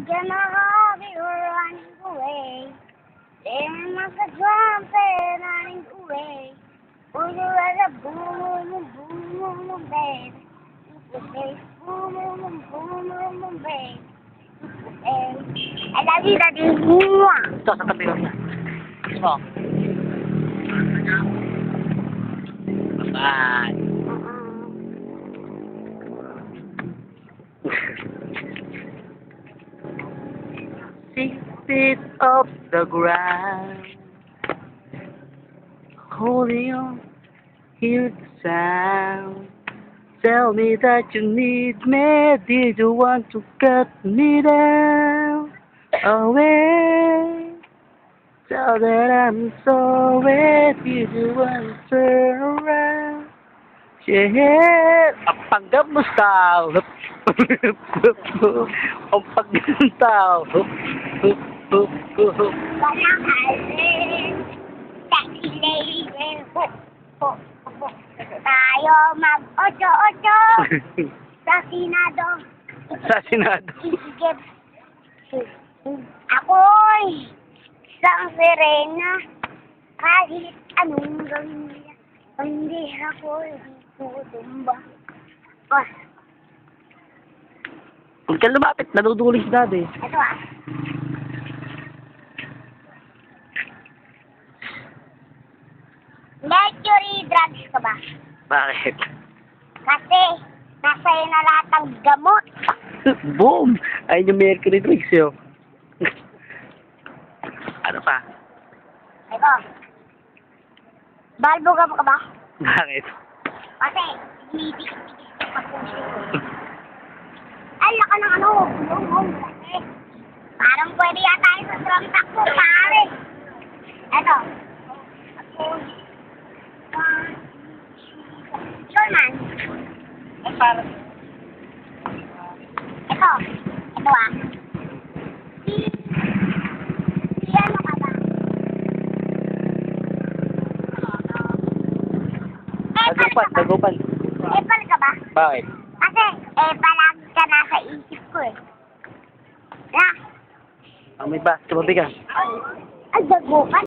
get my hobby running away. Then like a trumpet running away. Would you rather boom, boom, boom, boom, boom, baby? You say boom, boom, boom, boom, boom, boom, baby. I love you, Daddy. Mwah. Ito, sa tabi ko na. Gusto mo? Bye-bye. Six feet off the ground, holding on, hear the sound. Tell me that you need me. Did you want to cut me down? Away. Tell that I'm sorry. Did you want to turn around? Yeah, ang panggap mo style. Ang panggap mo style. Walang halin. Sexy lady. Tayo mag-ocho-ocho. Sa Senado. Sa Senado. Isigip. Ako'y isang sirena. Kahit anong gawin nila. Hindi ako tumba. Oh, Huwag ka lumapit, nadudulis si Daddy. ito ah. Mercury drugs ka ba? Bakit? Kasi nasa iyo na lahat ng gamot. Boom! Ayun yung Mercury Drugs yun. Ano pa? Ito. Balbuga mo ka ba? Bakit? Kasi dinidikit-dikit sa pagpusin ko. Ay, laka ng ano. Bumong. Kasi parang pwede yata tayo sa drum takbo, pare. Ito. Tapos, sure man. Ay, parang... Ito. Ito ah. Si ano ka ba? Dagupan. Epal ka ba? Bakit? Kasi, palagi ka nasa isip ko eh. Na? May ba? Tumabi ka. Ay, dagupan.